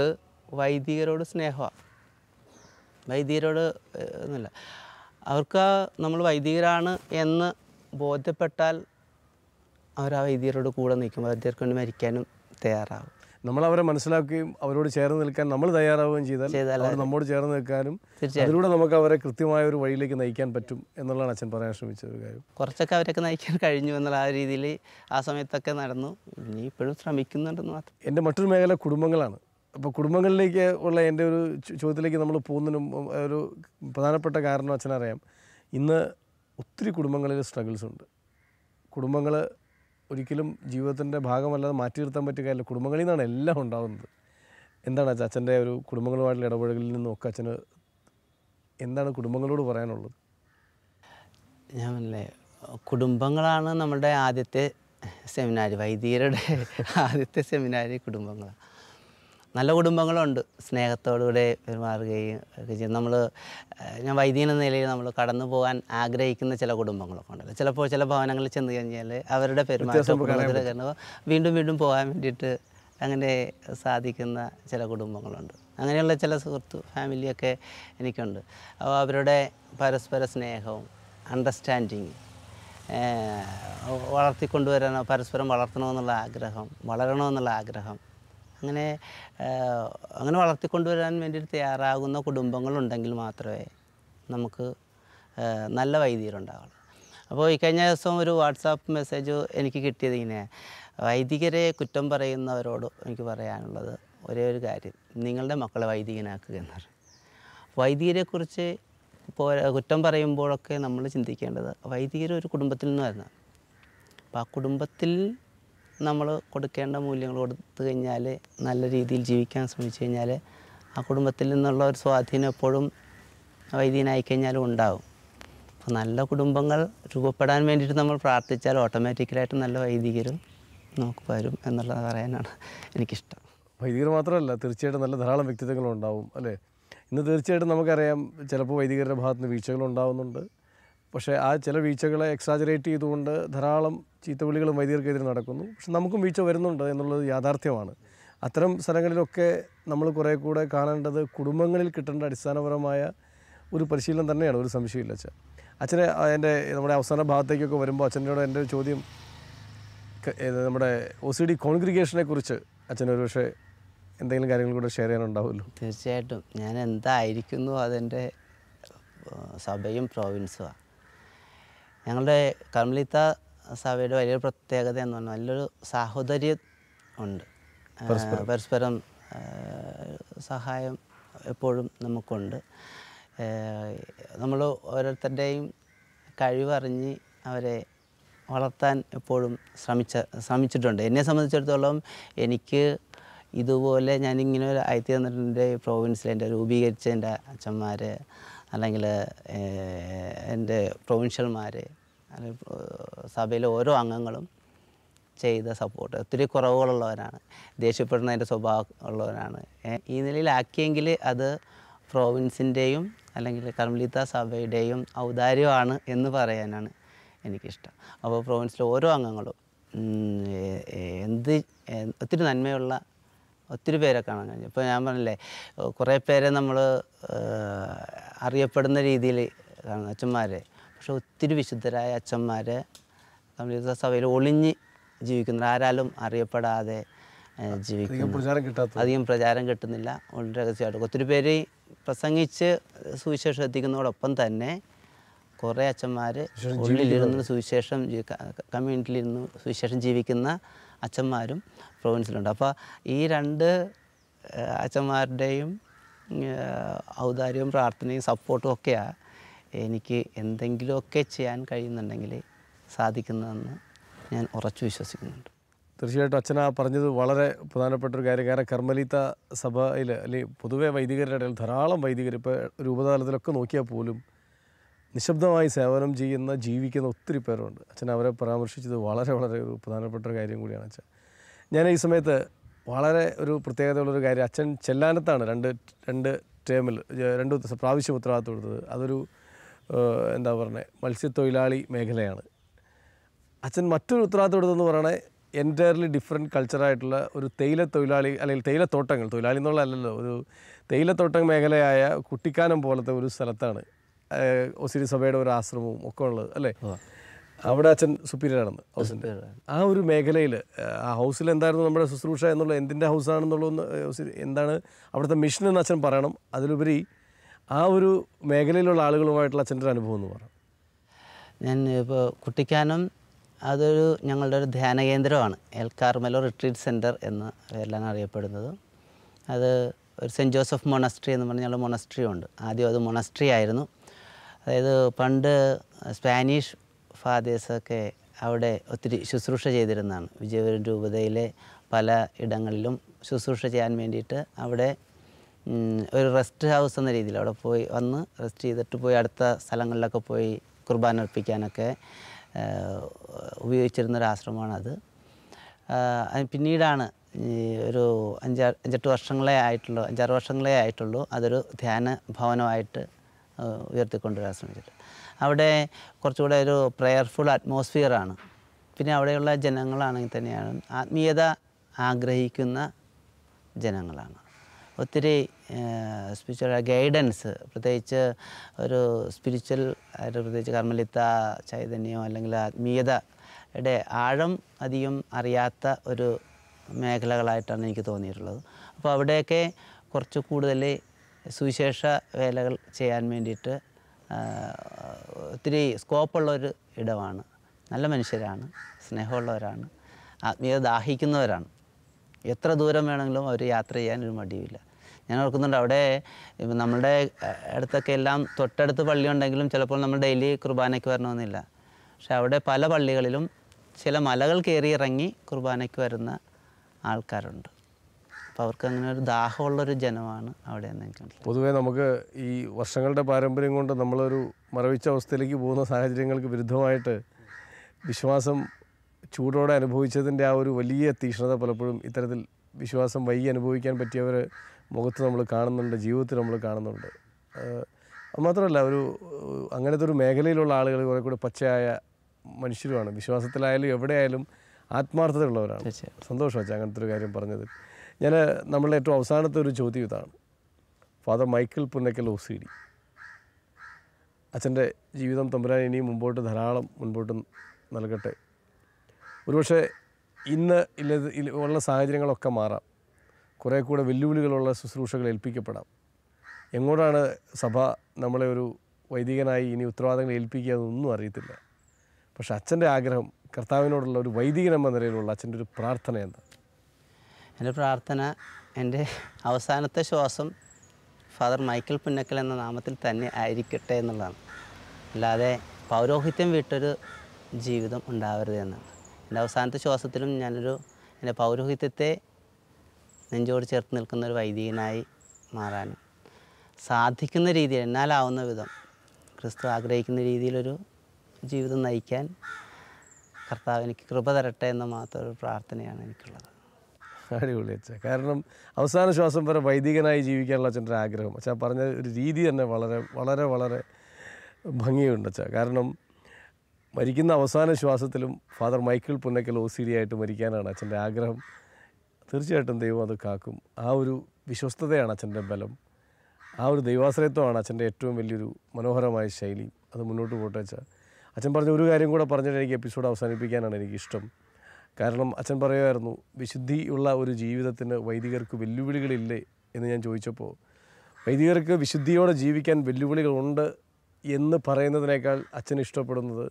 വൈദികരോട് സ്നേഹമാണ്. വൈദികരോട് എന്നല്ല, അവർക്ക് നമ്മൾ വൈദികരാണ് എന്ന് ബോധ്യപ്പെട്ടാൽ അവർ ആ വൈദികരോട് കൂടെ നിൽക്കും. വൈദികർക്ക് വേണ്ടി മരിക്കാനും തയ്യാറാവും. നമ്മളവരെ മനസ്സിലാക്കുകയും അവരോട് ചേർന്ന് നിൽക്കാൻ നമ്മൾ തയ്യാറാവുകയും ചെയ്താൽ അവർ നമ്മോട് ചേർന്ന് നിൽക്കാനും അതിലൂടെ നമുക്ക് അവരെ കൃത്യമായ ഒരു വഴിയിലേക്ക് നയിക്കാൻ പറ്റും എന്നുള്ളതാണ് അച്ഛൻ പറയാൻ ശ്രമിച്ച ഒരു കാര്യം. കുറച്ചൊക്കെ അവരൊക്കെ നയിക്കാൻ കഴിഞ്ഞു എന്നുള്ള ആ രീതിയിൽ ആ സമയത്തൊക്കെ നടന്നു. ഇനി ഇപ്പോഴും ശ്രമിക്കുന്നുണ്ടെന്ന് മാത്രം. എൻ്റെ മറ്റൊരു മേഖല കുടുംബങ്ങളാണ്. അപ്പോൾ കുടുംബങ്ങളിലേക്ക് ഉള്ള എൻ്റെ ഒരു ചോദ്യത്തിലേക്ക് നമ്മൾ പോകുന്നതിനും ഒരു പ്രധാനപ്പെട്ട കാരണം അച്ഛനറിയാം, ഇന്ന് ഒത്തിരി കുടുംബങ്ങളിൽ സ്ട്രഗിൾസ് ഉണ്ട്. കുടുംബങ്ങൾ ഒരിക്കലും ജീവിതത്തിൻ്റെ ഭാഗമല്ലാതെ മാറ്റി നിർത്താൻ പറ്റിയ കാര്യമില്ല. കുടുംബങ്ങളിൽ നിന്നാണ് എല്ലാം ഉണ്ടാകുന്നത്. എന്താണ് അച്ഛൻ്റെ ഒരു കുടുംബങ്ങളുമായിട്ടുള്ള ഇടപെടലിൽ നിന്നൊക്കെ അച്ഛന് എന്താണ് കുടുംബങ്ങളോട് പറയാനുള്ളത്? ഞാൻ പറഞ്ഞില്ലേ, കുടുംബങ്ങളാണ് നമ്മുടെ ആദ്യത്തെ സെമിനാർ. വൈദികരുടെ ആദ്യത്തെ സെമിനാർ കുടുംബങ്ങളാണ്. നല്ല കുടുംബങ്ങളുണ്ട്, സ്നേഹത്തോടുകൂടെ പെരുമാറുകയും ഒക്കെ ചെയ്യും. ഞാൻ വൈദികൻ എന്ന നിലയിൽ നമ്മൾ കടന്നു പോകാൻ ആഗ്രഹിക്കുന്ന ചില കുടുംബങ്ങളൊക്കെ ഉണ്ടല്ലോ. ചിലപ്പോൾ ചില ഭവനങ്ങളിൽ ചെന്ന് കഴിഞ്ഞാൽ അവരുടെ പെരുമാറ്റം വീണ്ടും പോകാൻ വേണ്ടിയിട്ട് അങ്ങനെ സാധിക്കുന്ന ചില കുടുംബങ്ങളുണ്ട്. അങ്ങനെയുള്ള ചില ഫാമിലിയൊക്കെ എനിക്കുണ്ട്. അപ്പോൾ അവരുടെ പരസ്പര സ്നേഹവും അണ്ടർസ്റ്റാൻഡിങ് വളർത്തിക്കൊണ്ടുവരാനോ പരസ്പരം വളർത്തണമെന്നുള്ള ആഗ്രഹം, വളരണമെന്നുള്ള ആഗ്രഹം, അങ്ങനെ വളർത്തിക്കൊണ്ടുവരാൻ വേണ്ടിയിട്ട് തയ്യാറാകുന്ന കുടുംബങ്ങളുണ്ടെങ്കിൽ മാത്രമേ നമുക്ക് നല്ല വൈദികരുണ്ടാവുള്ളൂ. അപ്പോൾ ഈ കഴിഞ്ഞ ദിവസം ഒരു വാട്സാപ്പ് മെസ്സേജ് എനിക്ക് കിട്ടിയത് ഇങ്ങനെ, വൈദികരെ കുറ്റം പറയുന്നവരോട് എനിക്ക് പറയാനുള്ളത് ഒരേ ഒരു കാര്യം, നിങ്ങളുടെ മക്കളെ വൈദികനാക്കുക എന്നാണ്. വൈദികരെക്കുറിച്ച് കുറ്റം പറയുമ്പോഴൊക്കെ നമ്മൾ ചിന്തിക്കേണ്ടത് വൈദികർ ഒരു കുടുംബത്തിൽ നിന്ന് വരുന്നതാണ്. അപ്പോൾ ആ കുടുംബത്തിൽ നമ്മൾ കൊടുക്കേണ്ട മൂല്യങ്ങൾ കൊടുത്തു കഴിഞ്ഞാൽ, നല്ല രീതിയിൽ ജീവിക്കാൻ ശ്രമിച്ചു കഴിഞ്ഞാൽ ആ കുടുംബത്തിൽ നിന്നുള്ള ഒരു സ്വാധീനം എപ്പോഴും വൈദികനായി കഴിഞ്ഞാലും ഉണ്ടാകും. അപ്പോൾ നല്ല കുടുംബങ്ങൾ രൂപപ്പെടാൻ വേണ്ടിയിട്ട് നമ്മൾ പ്രാർത്ഥിച്ചാൽ ഓട്ടോമാറ്റിക്കലായിട്ട് നല്ല വൈദികരും നമുക്ക് വരും എന്നുള്ളത് പറയാനാണ് എനിക്കിഷ്ടം. വൈദികർ മാത്രമല്ല, തീർച്ചയായിട്ടും നല്ല ധാരാളം വ്യക്തിത്വങ്ങളുണ്ടാവും അല്ലേ? ഇന്ന് തീർച്ചയായിട്ടും നമുക്കറിയാം ചിലപ്പോൾ വൈദികരുടെ ഭാഗത്ത് നിന്ന് വീഴ്ചകളുണ്ടാവുന്നുണ്ട്. പക്ഷേ ആ ചില വീഴ്ചകളെ എക്സാജറേറ്റ് ചെയ്തുകൊണ്ട് ധാരാളം ചീത്തവിളികളും വൈദികർക്കെതിരെ നടക്കുന്നു. പക്ഷെ നമുക്കും വീഴ്ച വരുന്നുണ്ട് എന്നുള്ളത് യാഥാർത്ഥ്യമാണ്. അത്തരം സ്ഥലങ്ങളിലൊക്കെ നമ്മൾ കുറേ കൂടെ കാണേണ്ടത് കുടുംബങ്ങളിൽ കിട്ടേണ്ട അടിസ്ഥാനപരമായ ഒരു പരിശീലനം തന്നെയാണ്, ഒരു സംശയമില്ല. അച്ഛനെ നമ്മുടെ അവസാന ഭാഗത്തേക്കൊക്കെ വരുമ്പോൾ അച്ഛനോട് എൻ്റെ ഒരു ചോദ്യം, നമ്മുടെ OCD കോൺഗ്രിഗേഷനെ കുറിച്ച് അച്ഛനൊരു പക്ഷേ എന്തെങ്കിലും കാര്യങ്ങൾ കൂടെ ഷെയർ ചെയ്യാനുണ്ടാവുമല്ലോ? തീർച്ചയായിട്ടും. ഞാൻ എന്തായിരിക്കുന്നു അതെൻ്റെ സഭയും പ്രോവിൻസുമാണ്. ഞങ്ങളുടെ കർമ്മലീത്ത സഭയുടെ വലിയൊരു പ്രത്യേകത എന്ന് പറഞ്ഞാൽ നല്ലൊരു സാഹോദര്യം ഉണ്ട്. പരസ്പരം സഹായം എപ്പോഴും നമുക്കുണ്ട്. നമ്മൾ ഓരോരുത്തരുടെയും കഴിവറിഞ്ഞ് അവരെ വളർത്താൻ എപ്പോഴും ശ്രമിച്ചിട്ടുണ്ട്. എന്നെ സംബന്ധിച്ചിടത്തോളം എനിക്ക് ഇതുപോലെ ഞാനിങ്ങനെ ഒരു ആയിരത്തി തന്നിട്ടുണ്ട് പ്രോവിൻസിൽ എൻ്റെ രൂപീകരിച്ച എൻ്റെ അച്ഛന്മാർ, അല്ലെങ്കിൽ എൻ്റെ പ്രൊവിൻഷ്യൽമാർ, അല്ലെങ്കിൽ സഭയിലെ ഓരോ അംഗങ്ങളും ചെയ്ത സപ്പോർട്ട്. ഒത്തിരി കുറവുകളുള്ളവരാണ്, ദേഷ്യപ്പെടുന്നതിൻ്റെ സ്വഭാവം ഉള്ളവരാണ്. ഈ നിലയിലാക്കിയെങ്കിൽ അത് പ്രോവിൻസിൻ്റെയും അല്ലെങ്കിൽ കർമ്മലീത്ത സഭയുടെയും ഔദാര്യമാണ് എന്ന് പറയാനാണ് എനിക്കിഷ്ടം. അപ്പോൾ പ്രോവിൻസിലെ ഓരോ അംഗങ്ങളും ഒത്തിരി നന്മയുള്ള ഒത്തിരി പേരെ കാണാൻ കഴിഞ്ഞു. ഇപ്പോൾ ഞാൻ പറഞ്ഞില്ലേ, കുറേ പേരെ നമ്മൾ അറിയപ്പെടുന്ന രീതിയിൽ കാണുന്ന അച്ഛന്മാരെ, പക്ഷെ ഒത്തിരി വിശുദ്ധരായ അച്ഛന്മാർ കർമ്മലീത്ത സഭയിൽ ഒളിഞ്ഞ് ജീവിക്കുന്ന, ആരാലും അറിയപ്പെടാതെ ജീവിക്കുന്നു. അധികം പ്രചാരം കിട്ടുന്നില്ല, വളരെ രഹസ്യമായിട്ട്. ഒത്തിരി പേര് പ്രസംഗിച്ച് സുവിശേഷം എത്തിക്കുന്നതോടൊപ്പം തന്നെ കുറേ അച്ഛന്മാർ ഉള്ളിലിരുന്ന് സുവിശേഷം കമ്മ്യൂണിറ്റിയിലിരുന്ന് സുവിശേഷം ജീവിക്കുന്ന അച്ഛന്മാരും പ്രൊവിൻസിലുണ്ട്. അപ്പോൾ ഈ രണ്ട് അച്ഛന്മാരുടെയും ഔദാര്യവും പ്രാർത്ഥനയും സപ്പോർട്ടും ഒക്കെയാണ് എനിക്ക് എന്തെങ്കിലുമൊക്കെ ചെയ്യാൻ കഴിയുന്നുണ്ടെങ്കിൽ സാധിക്കുന്നതെന്ന് ഞാൻ ഉറച്ചു വിശ്വസിക്കുന്നുണ്ട്. തീർച്ചയായിട്ടും അച്ഛനാ പറഞ്ഞത് വളരെ പ്രധാനപ്പെട്ടൊരു കാര്യം. കാരണം കർമ്മലീത്ത സഭയിൽ അല്ലെങ്കിൽ പൊതുവെ വൈദികരുടെ ഇടയിൽ ധാരാളം വൈദികർ ഇപ്പോൾ രൂപതാലത്തിലൊക്കെ നോക്കിയാൽ പോലും നിശബ്ദമായി സേവനം ചെയ്യുന്ന ജീവിക്കുന്ന ഒത്തിരി പേരുണ്ട്. അച്ഛൻ അവരെ പരാമർശിച്ചത് വളരെ വളരെ ഒരു പ്രധാനപ്പെട്ട ഒരു കാര്യം കൂടിയാണ് അച്ഛൻ. ഞാൻ ഈ സമയത്ത് വളരെ ഒരു പ്രത്യേകതയുള്ളൊരു കാര്യം, അച്ഛൻ ചെല്ലാനത്താണ് രണ്ട് ടേമിൽ 2 പ്രാവശ്യം ഉത്തരവാദിത്വം കൊടുത്തത്. അതൊരു എന്താ പറയുന്നത്, മത്സ്യത്തൊഴിലാളി മേഖലയാണ്. അച്ഛൻ മറ്റൊരു ഉത്തരവാദിത്വം കൊടുത്തതെന്ന് പറയണേ എൻറ്റയർലി ഡിഫറെൻറ്റ് കൾച്ചറായിട്ടുള്ള ഒരു തേയിലത്തൊഴിലാളി അല്ലെങ്കിൽ തേയിലത്തോട്ടങ്ങൾ, തൊഴിലാളി എന്നുള്ളതല്ലല്ലോ, ഒരു തേയിലത്തോട്ടം മേഖലയായ കുട്ടിക്കാനം പോലത്തെ ഒരു സ്ഥലത്താണ് ഒസിരി സഭയുടെ ഒരു ആശ്രമവും ഒക്കെ ഉള്ളത് അല്ലേ. അവിടെ അച്ഛൻ സുപ്പീരിയറാണെന്ന് ഹൗസിൻ്റെ. ആ ഒരു മേഖലയിൽ ആ ഹൗസിൽ എന്തായിരുന്നു നമ്മുടെ ശുശ്രൂഷ എന്നുള്ള, എന്തിൻ്റെ ഹൗസാണെന്നുള്ളതൊന്ന് എന്താണ് അവിടുത്തെ മിഷൻ എന്ന് അച്ഛൻ പറയണം. അതിലുപരി ആ ഒരു മേഖലയിലുള്ള ആളുകളുമായിട്ടുള്ള അച്ഛൻ്റെ ഒരു അനുഭവം എന്ന് പറയാം. ഞാൻ ഇപ്പോൾ കുട്ടിക്കാനം അതൊരു ഞങ്ങളുടെ ഒരു ധ്യാന കേന്ദ്രമാണ്. എൽ കാർമലോ റിട്രീറ്റ് സെൻറ്റർ എന്ന പേരിലാണ് അറിയപ്പെടുന്നത്. അത് ഒരു സെൻറ്റ് ജോസഫ് മൊണസ്ട്രി എന്ന് പറഞ്ഞ ഞങ്ങളുടെ മൊണസ്ട്രി ഉണ്ട്. ആദ്യം അത് മൊണസ്ട്രി ആയിരുന്നു. അതായത് പണ്ട് സ്പാനിഷ് ഫാദേഴ്സൊക്കെ അവിടെ ഒത്തിരി ശുശ്രൂഷ ചെയ്തിരുന്നതാണ്. വിജയപുരം രൂപതയിലെ പല ഇടങ്ങളിലും ശുശ്രൂഷ ചെയ്യാൻ വേണ്ടിയിട്ട് അവിടെ ഒരു റെസ്റ്റ് ഹൗസ് എന്ന രീതിയിൽ അവിടെ പോയി വന്ന് റെസ്റ്റ് ചെയ്തിട്ട് പോയി അടുത്ത സ്ഥലങ്ങളിലൊക്കെ പോയി കുർബാന അർപ്പിക്കാനൊക്കെ ഉപയോഗിച്ചിരുന്നൊരു ആശ്രമമാണത്. പിന്നീടാണ് ഒരു 5-8 വർഷങ്ങളേ ആയിട്ടുള്ളൂ, 5-6 വർഷങ്ങളേ ആയിട്ടുള്ളൂ അതൊരു ധ്യാന ഭവനമായിട്ട് ഉയർത്തിക്കൊണ്ടുവരാൻ ശ്രമിച്ചിട്ട്. അവിടെ കുറച്ചുകൂടെ ഒരു പ്രെയർഫുൾ അറ്റ്മോസ്ഫിയറാണ്. പിന്നെ അവിടെയുള്ള ജനങ്ങളാണെങ്കിൽ തന്നെയാണ് ആത്മീയത ആഗ്രഹിക്കുന്ന ജനങ്ങളാണ്. ഒത്തിരി സ്പിരിച്വൽ ഗൈഡൻസ്, പ്രത്യേകിച്ച് ഒരു സ്പിരിച്വൽ ആയിട്ട് പ്രത്യേകിച്ച് കർമ്മലിത്ത ചൈതന്യം അല്ലെങ്കിൽ ആത്മീയതയുടെ ആഴം അധികം അറിയാത്ത ഒരു മേഖലകളായിട്ടാണ് എനിക്ക് തോന്നിയിട്ടുള്ളത്. അപ്പോൾ അവിടെയൊക്കെ കുറച്ച് കൂടുതൽ സുവിശേഷ വേലകൾ ചെയ്യാൻ വേണ്ടിയിട്ട് ഒത്തിരി സ്കോപ്പുള്ളൊരു ഇടമാണ്. നല്ല മനുഷ്യരാണ്, സ്നേഹമുള്ളവരാണ്, ആത്മീയത ദാഹിക്കുന്നവരാണ്. എത്ര ദൂരം വേണമെങ്കിലും അവർ യാത്ര ചെയ്യാൻ ഒരു മടിയില്ല. ഞാൻ ഓർക്കുന്നുണ്ട്, അവിടെ നമ്മുടെ അടുത്തൊക്കെ എല്ലാം തൊട്ടടുത്ത് പള്ളി ഉണ്ടെങ്കിലും ചിലപ്പോൾ നമ്മൾ ഡെയിലി കുർബാനയ്ക്ക് വരണമെന്നില്ല. പക്ഷെ അവിടെ പല പള്ളികളിലും ചില മലകൾ കയറി ഇറങ്ങി കുർബാനയ്ക്ക് വരുന്ന ആൾക്കാരുണ്ട്. അപ്പോൾ അവർക്ക് അങ്ങനെ ഒരു ദാഹമുള്ളൊരു ജനമാണ് അവിടെ എന്ന് എനിക്ക് മനസ്സിലായി. പൊതുവേ നമുക്ക് ഈ വർഷങ്ങളുടെ പാരമ്പര്യം കൊണ്ട് നമ്മളൊരു മരവിച്ച അവസ്ഥയിലേക്ക് പോകുന്ന സാഹചര്യങ്ങൾക്ക് വിരുദ്ധമായിട്ട് വിശ്വാസം ചൂടോടെ അനുഭവിച്ചതിൻ്റെ ആ ഒരു വലിയ തീക്ഷ്ണത പലപ്പോഴും ഇത്തരത്തിൽ വിശ്വാസം വൈകി അനുഭവിക്കാൻ പറ്റിയവർ മുഖത്ത് നമ്മൾ കാണുന്നുണ്ട്, ജീവിതത്തിൽ നമ്മൾ കാണുന്നുണ്ട്. അതുമാത്രമല്ല, അങ്ങനത്തെ ഒരു മേഖലയിലുള്ള ആളുകൾ കുറേ കൂടെ പച്ചയായ മനുഷ്യരുമാണ്. വിശ്വാസത്തിലായാലും എവിടെയായാലും ആത്മാർത്ഥതയുള്ളവരാണ്. സന്തോഷം അച്ഛൻ അങ്ങനത്തെ ഒരു കാര്യം പറഞ്ഞത്. നമ്മളുടെ ഏറ്റവും അവസാനത്തെ ഒരു ചോദ്യം ഇതാണ്. ഫാദർ മൈക്കിൾ പുന്നക്കൽ OCD, അച്ഛൻ്റെ ജീവിതം തമ്പുരാൻ ഇനിയും ധാരാളം മുൻപോട്ട് നൽകട്ടെ. ഒരുപക്ഷെ ഇന്ന് ഉള്ള സാഹചര്യങ്ങളൊക്കെ മാറാം, കുറേ കൂടെ വെല്ലുവിളികളുള്ള ശുശ്രൂഷകൾ ഏൽപ്പിക്കപ്പെടാം. എങ്ങോട്ടാണ് സഭ നമ്മളെ ഒരു വൈദികനായി ഇനി ഉത്തരവാദിത്തങ്ങൾ ഏൽപ്പിക്കുക എന്നൊന്നും അറിയത്തില്ല. പക്ഷെ അച്ഛൻ്റെ ആഗ്രഹം, കർത്താവിനോടുള്ള ഒരു വൈദികൻ എന്ന നിലയിലുള്ള അച്ഛൻ്റെ ഒരു പ്രാർത്ഥന എന്താ? എൻ്റെ പ്രാർത്ഥന എൻ്റെ അവസാനത്തെ ശ്വാസം ഫാദർ മൈക്കിൾ പുന്നക്കൽ എന്ന നാമത്തിൽ തന്നെ ആയിരിക്കട്ടെ എന്നുള്ളതാണ്. അല്ലാതെ പൗരോഹിത്യം വിട്ടൊരു ജീവിതം ഉണ്ടാവരുത് എന്നാണ്. എൻ്റെ അവസാനത്തെ ശ്വാസത്തിലും എൻ്റെ പൗരോഹിത്യത്തെ നെഞ്ചോട് ചേർത്ത് നിൽക്കുന്ന ഒരു വൈദികനായി മാറാനും സാധിക്കുന്ന രീതിയിൽ എന്നാലാവുന്ന വിധം ക്രിസ്തു ആഗ്രഹിക്കുന്ന രീതിയിലൊരു ജീവിതം നയിക്കാൻ കർത്താവ് എനിക്ക് കൃപ തരട്ടെ എന്ന മാത്രം ഒരു പ്രാർത്ഥനയാണ് എനിക്കുള്ളത്. അടിപൊളി അച്ഛാ. കാരണം അവസാന ശ്വാസം വരെ വൈദികനായി ജീവിക്കാനുള്ള അച്ഛൻ്റെ ആഗ്രഹം അച്ഛാ പറഞ്ഞ ഒരു രീതി തന്നെ വളരെ വളരെ വളരെ ഭംഗിയുണ്ട് അച്ഛാ. കാരണം മരിക്കുന്ന അവസാന ശ്വാസത്തിലും ഫാദർ മൈക്കിൾ പുന്നക്കൽ OCD ആയിട്ട് മരിക്കാനാണ് അച്ഛൻ്റെ ആഗ്രഹം. തീർച്ചയായിട്ടും ദൈവം അത് കാക്കും. ആ ഒരു വിശ്വസ്തതയാണ് അച്ഛൻ്റെ ബലം. ആ ഒരു ദൈവാശ്രയത്വമാണ് അച്ഛൻ്റെ ഏറ്റവും വലിയൊരു മനോഹരമായ ശൈലി. അത് മുന്നോട്ട് പോട്ടെ അച്ഛാ. അച്ഛൻ പറഞ്ഞ ഒരു കാര്യം കൂടെ പറഞ്ഞിട്ട് എനിക്ക് എപ്പിസോഡ് അവസാനിപ്പിക്കാനാണ് എനിക്കിഷ്ടം. കാരണം അച്ഛൻ പറയുമായിരുന്നു വിശുദ്ധിയുള്ള ഒരു ജീവിതത്തിന് വൈദികർക്ക് വെല്ലുവിളികളില്ലേ എന്ന് ഞാൻ ചോദിച്ചപ്പോൾ, വൈദികർക്ക് വിശുദ്ധിയോടെ ജീവിക്കാൻ വെല്ലുവിളികളുണ്ട് എന്ന് പറയുന്നതിനേക്കാൾ അച്ഛൻ ഇഷ്ടപ്പെടുന്നത്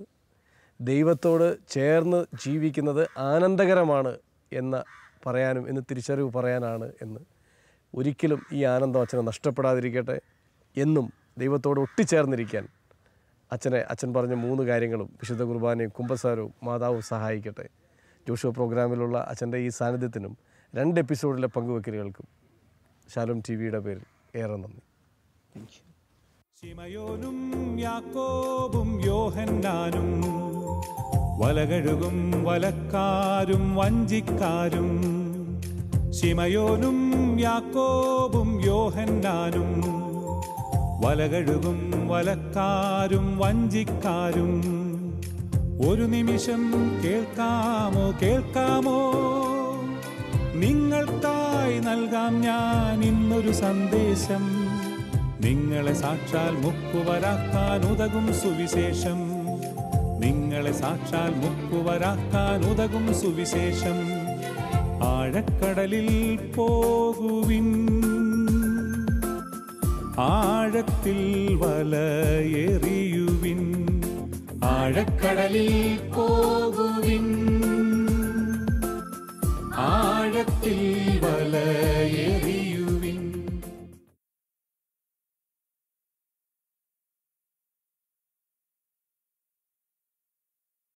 ദൈവത്തോട് ചേർന്ന് ജീവിക്കുന്നത് ആനന്ദകരമാണ് എന്ന് പറയാനും എന്ന് തിരിച്ചറിവ് പറയാനാണ് എന്ന്. ഒരിക്കലും ഈ ആനന്ദം അച്ഛനെ നഷ്ടപ്പെടാതിരിക്കട്ടെ. എന്നും ദൈവത്തോട് ഒട്ടിച്ചേർന്നിരിക്കാൻ അച്ഛൻ പറഞ്ഞ 3 കാര്യങ്ങളും വിശുദ്ധ കുർബാനയും കുമ്പസാരവും മാതാവും സഹായിക്കട്ടെ. ജോഷുവ പ്രോഗ്രാമിലുള്ള അച്ഛൻ്റെ ഈ സാന്നിധ്യത്തിനും 2 എപ്പിസോഡിലെ പങ്കുവെക്കലുകൾക്കും ശാലോം TVയുടെ പേരിൽ ഏറെ നന്ദി. ശിമയോനും യാക്കോബും യോഹന്നാനും വലകഴുകും വലക്കാരും വഞ്ചിക്കാരും. ശിമയോനും യാക്കോബും യോഹന്നാനും വലകഴുകും വലക്കാരും വഞ്ചിക്കാരും. ഒരു നിമിഷം കേൾക്കാമോ നിങ്ങൾക്കായി നൽകാം ഞാൻ ഇന്നൊരു സന്ദേശം. നിങ്ങളെ സാക്ഷാൽ മുക്കുവരാക്കാൻ ഉതകും സുവിശേഷം. നിങ്ങളെ സാക്ഷാൽ മുക്കുവരാക്കാൻ ഉതകും സുവിശേഷം. ആഴക്കടലിൽ പോകുവിൻ, ആഴത്തിൽ വലയെറിയുവിൻ. ആഴക്കടലിൽ പോകുവിൻ, ആഴത്തിൽ വല